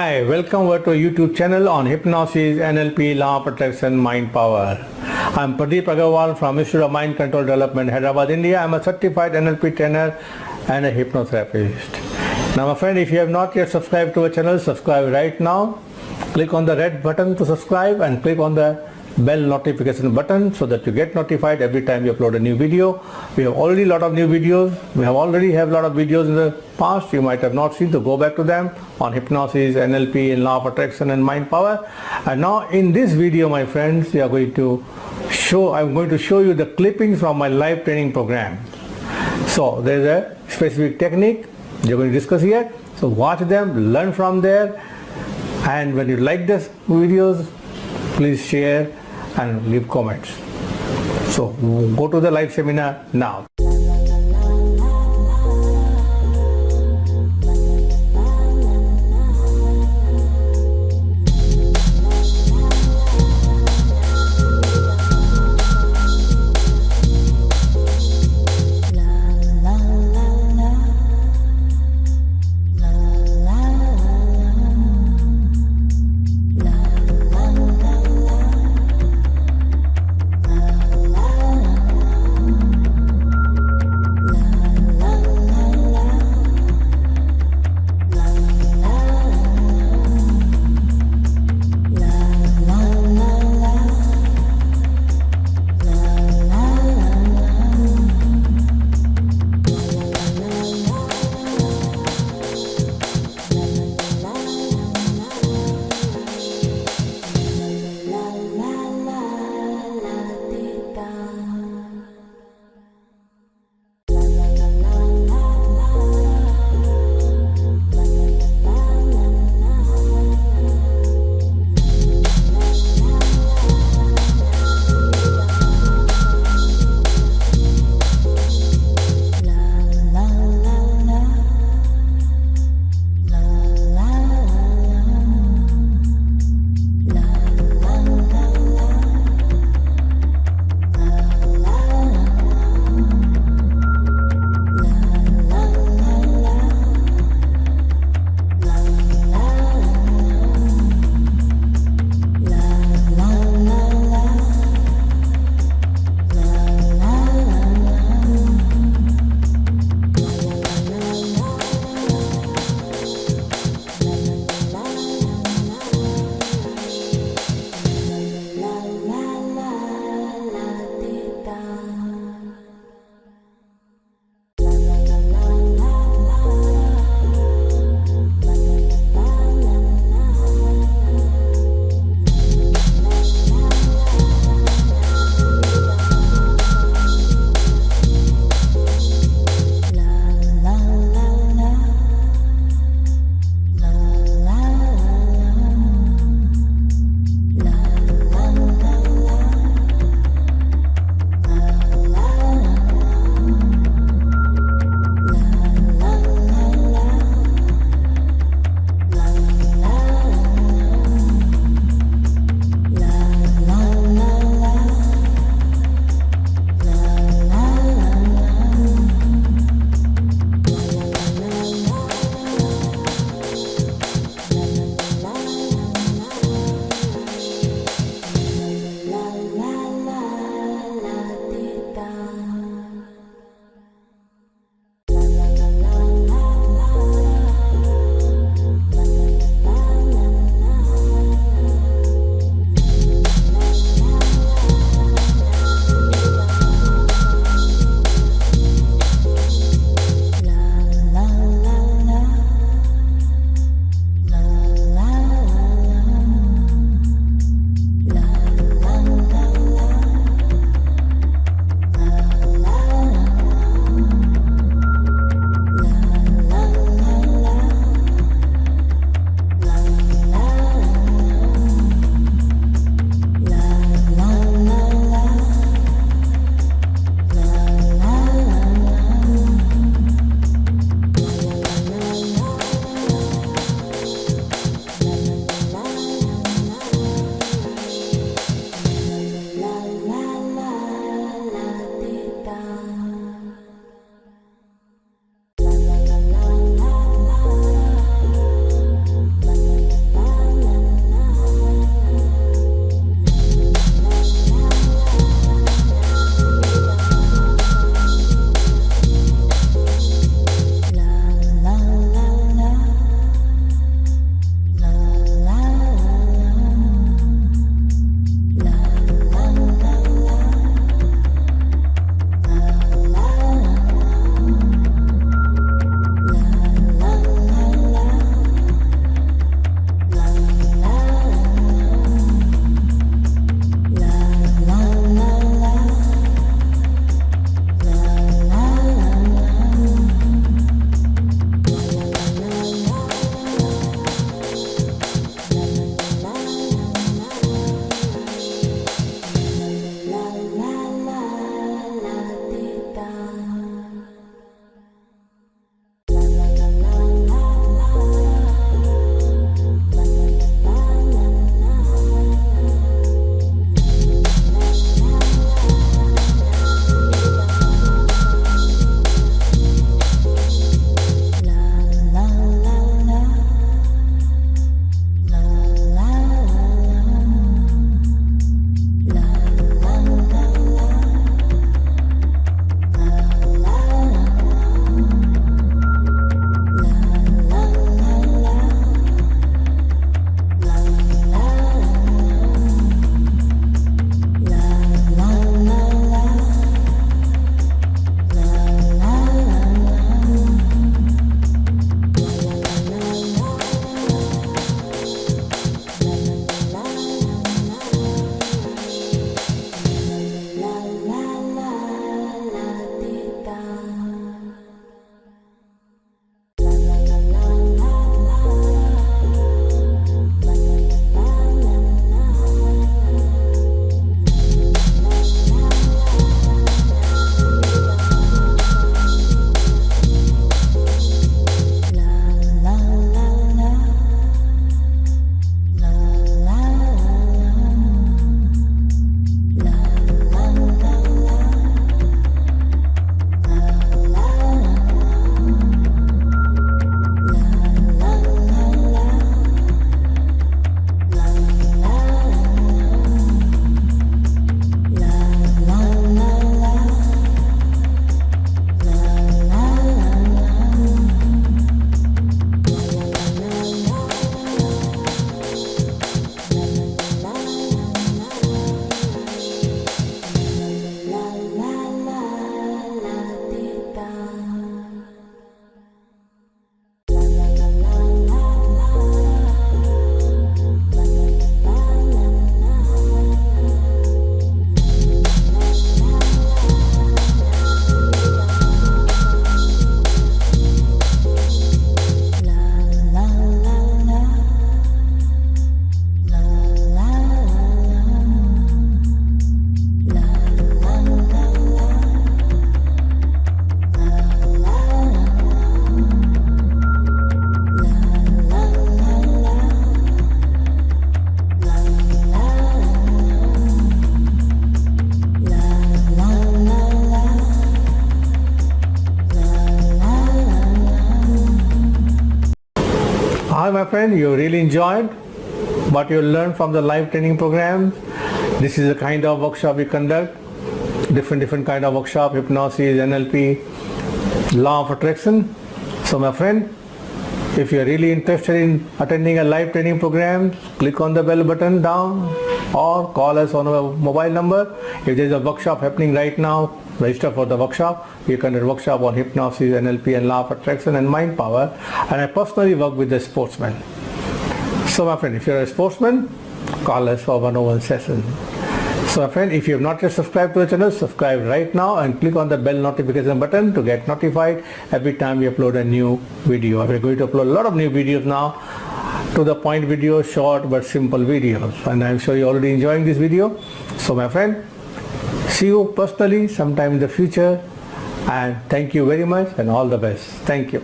Hi, welcome over to our YouTube channel on Hypnosis, NLP, Law of Attraction, Mind Power. I'm Pradeep Aggarwal from Institute of Mind Control Development, Hyderabad, India. I'm a certified NLP trainer and a hypnotherapist. Now my friend, if you have not yet subscribed to our channel, subscribe right now. Click on the red button to subscribe and click on the bell notification button so that you get notified every time you upload a new video. We have already a lot of new videos. We have already have a lot of videos in the past you might have not seen, so go back to them on Hypnosis, NLP, and Law of Attraction and Mind Power. And now in this video, my friends, I'm going to show you the clippings from my live training program. So there is a specific technique we're going to discuss here. So watch them, learn from there, and when you like this videos, please share and leave comments. So go to the live seminar now. Hi my friend, you really enjoyed what you learned from the live training programs. This is the kind of workshop we conduct, different kind of workshop, hypnosis, NLP, law of attraction. So my friend, if you are really interested in attending a live training program, click on the bell button down or call us on our mobile number. If there is a workshop happening right now, register for the workshop. You can do a workshop on hypnosis, NLP and law of attraction and mind power. And I personally work with the sportsmen. So my friend, if you're a sportsman, call us for one-on-one session. So my friend, if you have not yet subscribed to the channel, subscribe right now and click on the bell notification button to get notified every time we upload a new video. We're going to upload a lot of new videos now, to the point videos, short but simple videos. And I'm sure you're already enjoying this video. So my friend, see you personally sometime in the future, and thank you very much and all the best. Thank you.